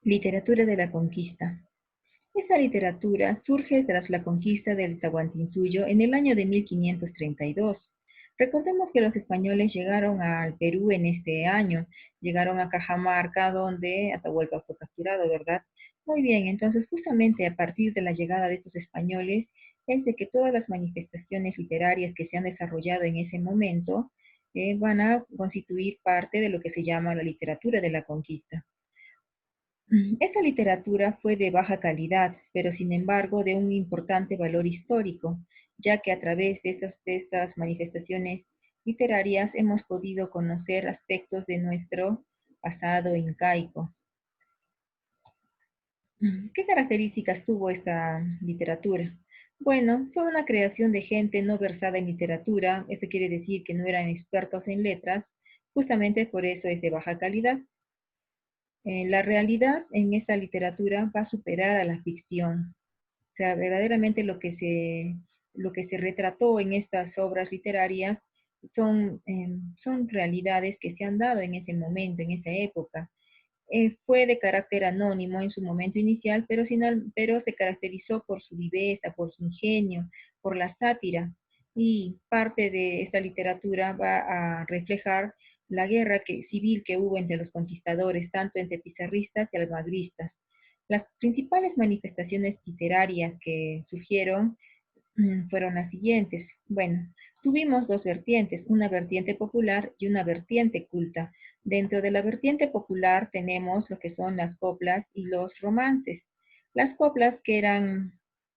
Literatura de la conquista. Esta literatura surge tras la conquista del Tahuantinsuyo en el año de 1532. Recordemos que los españoles llegaron al Perú en este año, llegaron a Cajamarca, donde Atahualpa fue capturado, ¿verdad? Muy bien, entonces justamente a partir de la llegada de estos españoles es de que todas las manifestaciones literarias que se han desarrollado en ese momento van a constituir parte de lo que se llama la literatura de la conquista. Esta literatura fue de baja calidad, pero sin embargo de un importante valor histórico, ya que a través de estas manifestaciones literarias hemos podido conocer aspectos de nuestro pasado incaico. ¿Qué características tuvo esta literatura? Bueno, fue una creación de gente no versada en literatura, eso quiere decir que no eran expertos en letras, justamente por eso es de baja calidad. La realidad en esta literatura va a superar a la ficción. O sea, verdaderamente lo que se retrató en estas obras literarias son realidades que se han dado en ese momento, en esa época. Fue de carácter anónimo en su momento inicial, pero se caracterizó por su viveza, por su ingenio, por la sátira. Y parte de esta literatura va a reflejar la guerra civil que hubo entre los conquistadores, tanto entre pizarristas y almagristas. Las principales manifestaciones literarias que surgieron fueron las siguientes. Bueno, tuvimos dos vertientes, una vertiente popular y una vertiente culta. Dentro de la vertiente popular tenemos lo que son las coplas y los romances. Las coplas que eran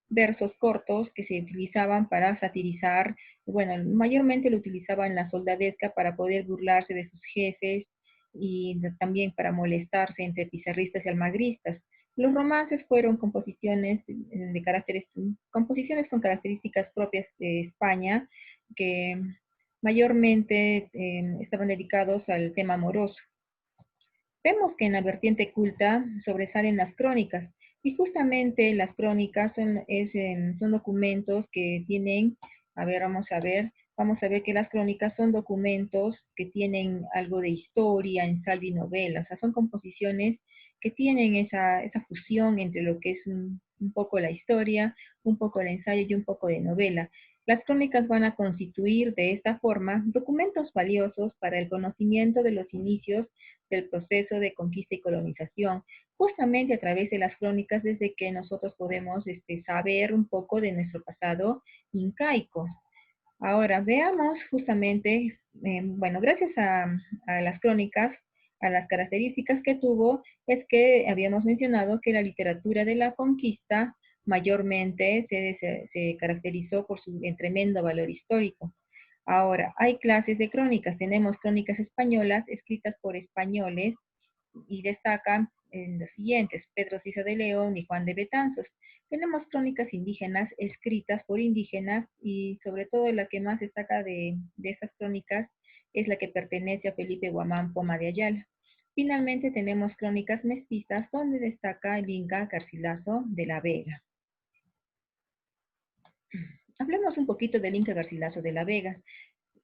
versos cortos que se utilizaban para satirizar, bueno, mayormente lo utilizaban la soldadesca para poder burlarse de sus jefes y también para molestarse entre pizarristas y almagristas. Los romances fueron composiciones con características propias de España, que mayormente estaban dedicados al tema amoroso. Vemos que en la vertiente culta sobresalen las crónicas, y justamente las crónicas son documentos que tienen, a ver, vamos a ver que las crónicas son documentos que tienen algo de historia, ensayo y novela, o sea, son composiciones que tienen esa fusión entre lo que es un poco la historia, un poco el ensayo y un poco de novela. Las crónicas van a constituir de esta forma documentos valiosos para el conocimiento de los inicios del proceso de conquista y colonización, justamente a través de las crónicas desde que nosotros podemos saber un poco de nuestro pasado incaico. Ahora veamos justamente, bueno, gracias a las crónicas, a las características que tuvo, es que habíamos mencionado que la literatura de la conquista mayormente se caracterizó por su tremendo valor histórico. Ahora, hay clases de crónicas. Tenemos crónicas españolas escritas por españoles y destacan en los siguientes: Pedro Ciso de León y Juan de Betanzos. Tenemos crónicas indígenas escritas por indígenas, y sobre todo la que más destaca de estas crónicas es la que pertenece a Felipe Guamán Poma de Ayala. Finalmente tenemos crónicas mestizas, donde destaca el Inca Garcilaso de la Vega. Hablemos un poquito del Inca Garcilaso de la Vega.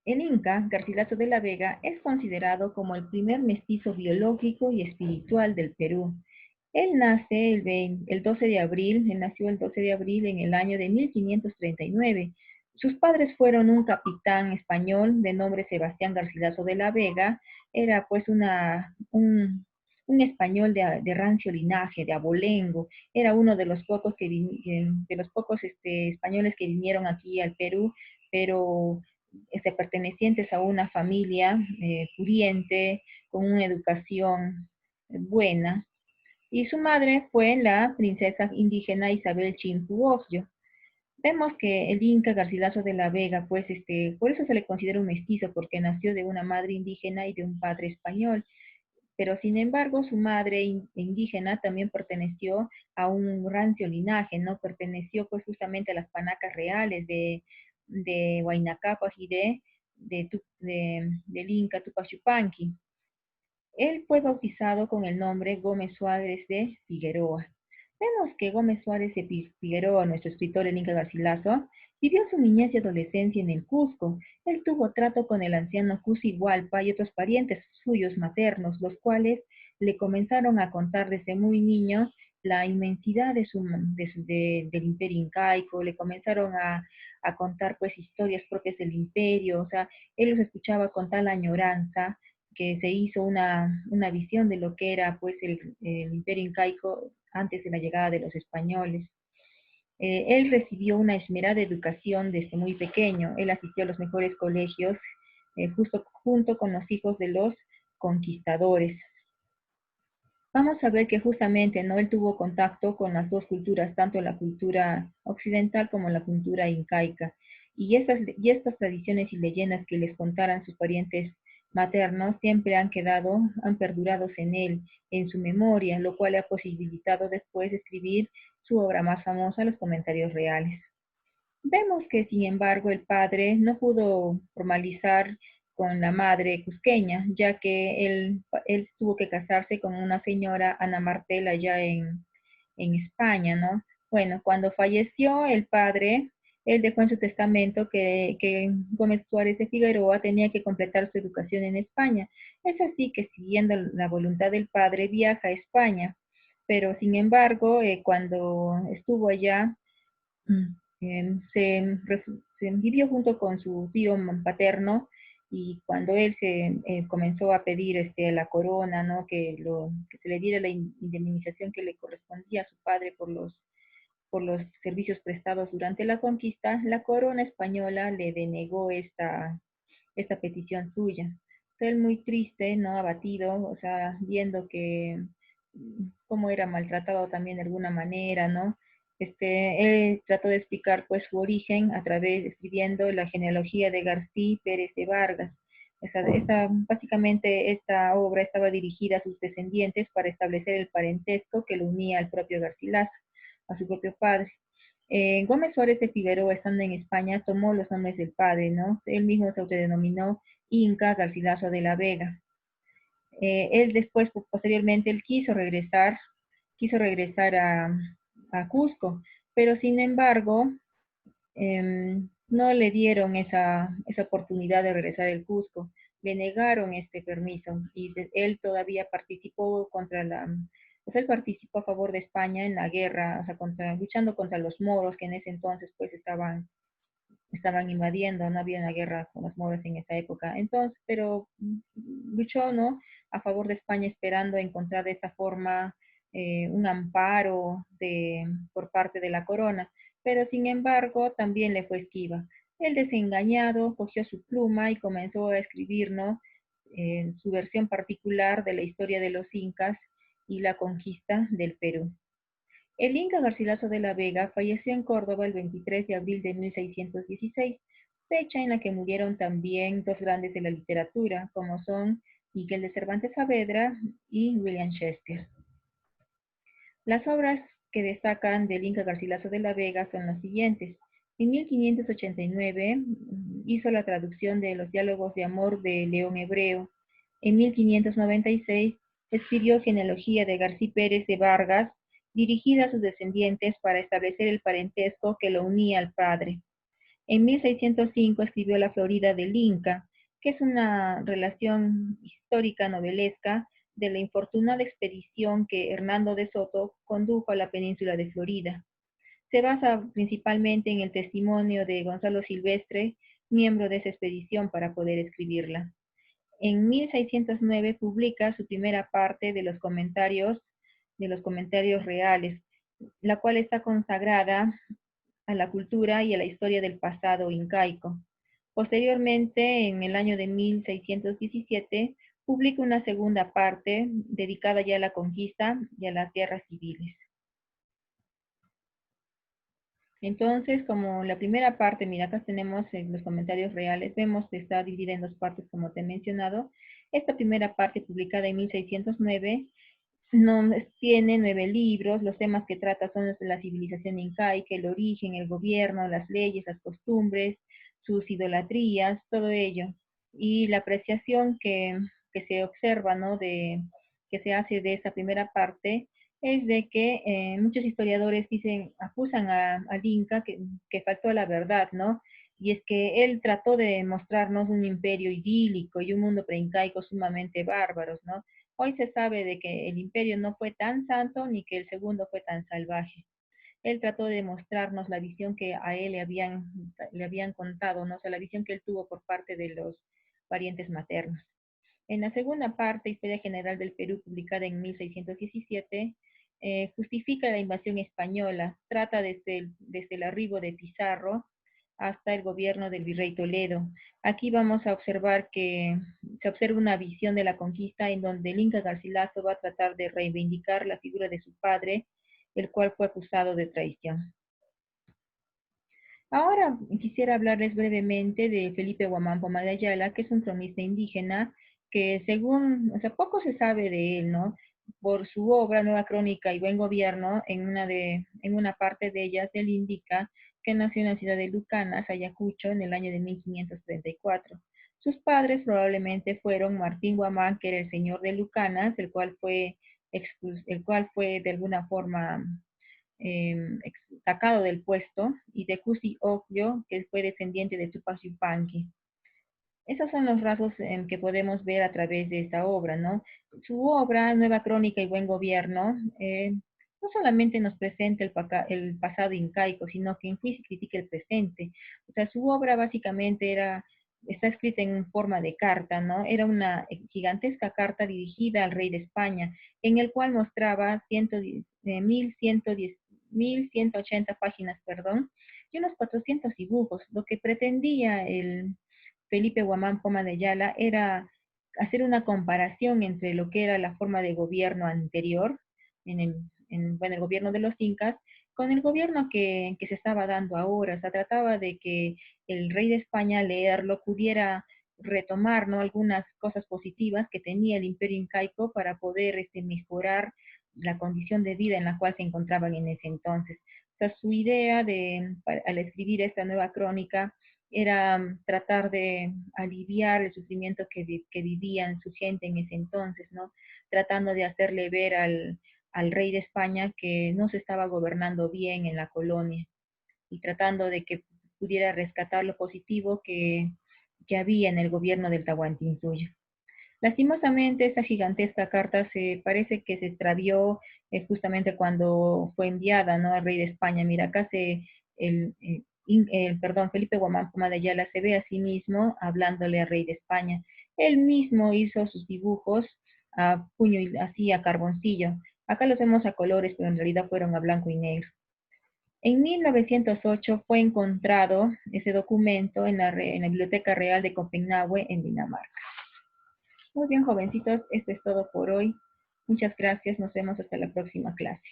El Inca Garcilaso de la Vega es considerado como el primer mestizo biológico y espiritual del Perú. Él nace el 12 de abril, él nació el 12 de abril en el año de 1539. Sus padres fueron un capitán español de nombre Sebastián Garcilaso de la Vega, era pues un español de rancio linaje, de abolengo, era uno de los pocos, españoles que vinieron aquí al Perú, pero pertenecientes a una familia pudiente, con una educación buena, y su madre fue la princesa indígena Isabel Chinfuogyo. Vemos que el Inca Garcilaso de la Vega, pues por eso se le considera un mestizo, porque nació de una madre indígena y de un padre español. Pero sin embargo, su madre indígena también perteneció a un rancio linaje, ¿no? Perteneció pues justamente a las panacas reales de Huayna Cápac y del Inca Tupac Yupanqui. Él fue bautizado con el nombre Gómez Suárez de Figueroa. Vemos que Gómez Suárez de Figueroa, nuestro escritor el Inca Garcilaso, vivió su niñez y adolescencia en el Cusco. Él tuvo trato con el anciano Cusi Hualpa y otros parientes suyos maternos, los cuales le comenzaron a contar desde muy niño la inmensidad del imperio incaico, le comenzaron a contar pues historias propias del imperio, o sea, él los escuchaba con tal añoranza que se hizo una visión de lo que era pues el imperio incaico antes de la llegada de los españoles. Él recibió una esmerada educación desde muy pequeño. Él asistió a los mejores colegios justo junto con los hijos de los conquistadores. Vamos a ver que justamente no él tuvo contacto con las dos culturas, tanto la cultura occidental como la cultura incaica. Y estas tradiciones y leyendas que les contaran sus parientes maternos siempre han perdurado en él, en su memoria, lo cual le ha posibilitado después escribir su obra más famosa, Los Comentarios Reales. Vemos que, sin embargo, el padre no pudo formalizar con la madre cusqueña, ya que él tuvo que casarse con una señora Ana Martel allá en España, ¿no? Bueno, cuando falleció el padre, él dejó en su testamento que Gómez Suárez de Figueroa tenía que completar su educación en España. Es así que, siguiendo la voluntad del padre, viaja a España, pero sin embargo, cuando estuvo allá, se vivió junto con su tío paterno, y cuando él comenzó a pedir la corona, ¿no? Que se le diera la indemnización que le correspondía a su padre por los servicios prestados durante la conquista, la corona española le denegó esta petición suya. Él muy triste, ¿no? Abatido, o sea, viendo que cómo era maltratado también de alguna manera, ¿no? Él trató de explicar pues su origen escribiendo la genealogía de García Pérez de Vargas. Básicamente esta obra estaba dirigida a sus descendientes para establecer el parentesco que lo unía al propio Garcilaso, a su propio padre. Gómez Suárez de Figueroa, estando en España, tomó los nombres del padre, ¿no? Él mismo se autodenominó Inca Garcilaso de la Vega. Él después, posteriormente, él quiso regresar a Cusco, pero sin embargo, no le dieron esa oportunidad de regresar al Cusco, le negaron este permiso, y él todavía participó pues él participó a favor de España en la guerra, o sea, luchando contra los moros, que en ese entonces pues estaban invadiendo, no había una guerra con los moros en esa época. Entonces, pero luchó, ¿no? A favor de España, esperando encontrar de esa forma un amparo por parte de la corona. Pero sin embargo, también le fue esquiva. El desengañado cogió su pluma y comenzó a escribir, ¿no? Su versión particular de la historia de los incas y la conquista del Perú. El Inca Garcilaso de la Vega falleció en Córdoba el 23 de abril de 1616, fecha en la que murieron también dos grandes de la literatura, como son Miguel de Cervantes Saavedra y William Shakespeare. Las obras que destacan del Inca Garcilaso de la Vega son las siguientes. En 1589 hizo la traducción de los diálogos de amor de León Hebreo. En 1596 escribió Genealogía de García Pérez de Vargas, dirigida a sus descendientes para establecer el parentesco que lo unía al padre. En 1605 escribió La Florida del Inca, que es una relación histórica novelesca de la infortunada expedición que Hernando de Soto condujo a la península de Florida. Se basa principalmente en el testimonio de Gonzalo Silvestre, miembro de esa expedición, para poder escribirla. En 1609 publica su primera parte de los comentarios reales, la cual está consagrada a la cultura y a la historia del pasado incaico. Posteriormente, en el año de 1617, publica una segunda parte dedicada ya a la conquista y a las guerras civiles. Entonces, como la primera parte, mira, acá tenemos los comentarios reales, vemos que está dividida en dos partes, como te he mencionado. Esta primera parte, publicada en 1609, tiene 9 libros. Los temas que trata son los de la civilización incaica, el origen, el gobierno, las leyes, las costumbres, sus idolatrías, todo ello. Y la apreciación que se observa, ¿no? Que se hace de esa primera parte es de que muchos historiadores acusan al Inca que faltó a la verdad, ¿no? Y es que él trató de mostrarnos un imperio idílico y un mundo preincaico sumamente bárbaros, ¿no? Hoy se sabe de que el imperio no fue tan santo ni que el segundo fue tan salvaje. Él trató de mostrarnos la visión que a él le habían contado, ¿no? O sea, la visión que él tuvo por parte de los parientes maternos. En la segunda parte, Historia General del Perú, publicada en 1617, justifica la invasión española, trata desde el arribo de Pizarro hasta el gobierno del virrey Toledo. Aquí vamos a observar que se observa una visión de la conquista en donde el Inca Garcilaso va a tratar de reivindicar la figura de su padre, el cual fue acusado de traición. Ahora quisiera hablarles brevemente de Felipe Guamán Poma de Ayala, que es un cronista indígena que según, o sea, poco se sabe de él, ¿no? Por su obra Nueva Crónica y Buen Gobierno, en una parte de ellas él indica que nació en la ciudad de Lucanas, Ayacucho, en el año de 1534. Sus padres probablemente fueron Martín Guamán, que era el señor de Lucanas, el cual fue de alguna forma sacado del puesto, y de Cusi Ocllo, que fue descendiente de Tupac Yupanqui. Esos son los rasgos que podemos ver a través de esta obra, ¿no? Su obra, Nueva Crónica y Buen Gobierno, no solamente nos presenta el pasado incaico, sino que en sí critica el presente. O sea, su obra básicamente está escrita en forma de carta, ¿no? Era una gigantesca carta dirigida al rey de España, en el cual mostraba 1180 páginas, perdón, y unos 400 dibujos. Lo que pretendía el Felipe Guamán Poma de Ayala era hacer una comparación entre lo que era la forma de gobierno anterior, bueno, el gobierno de los incas, con el gobierno que se estaba dando ahora. O sea, trataba de que el rey de España, al leerlo, pudiera retomar, ¿no?, algunas cosas positivas que tenía el imperio incaico para poder mejorar la condición de vida en la cual se encontraban en ese entonces. O sea, su idea al escribir esta nueva crónica era tratar de aliviar el sufrimiento que vivían su gente en ese entonces, ¿no? Tratando de hacerle ver al rey de España que no se estaba gobernando bien en la colonia, y tratando de que pudiera rescatar lo positivo que había en el gobierno del Tahuantinsuyo. Lastimosamente, esta gigantesca carta se parece que se extravió justamente cuando fue enviada, ¿no?, al rey de España. Mira, acá perdón, Felipe Guamán Poma de Ayala se ve a sí mismo hablándole al rey de España. Él mismo hizo sus dibujos a puño y así a carboncillo. Acá los vemos a colores, pero en realidad fueron a blanco y negro. En 1908 fue encontrado ese documento en la Biblioteca Real de Copenhague, en Dinamarca. Muy bien, jovencitos, esto es todo por hoy. Muchas gracias, nos vemos hasta la próxima clase.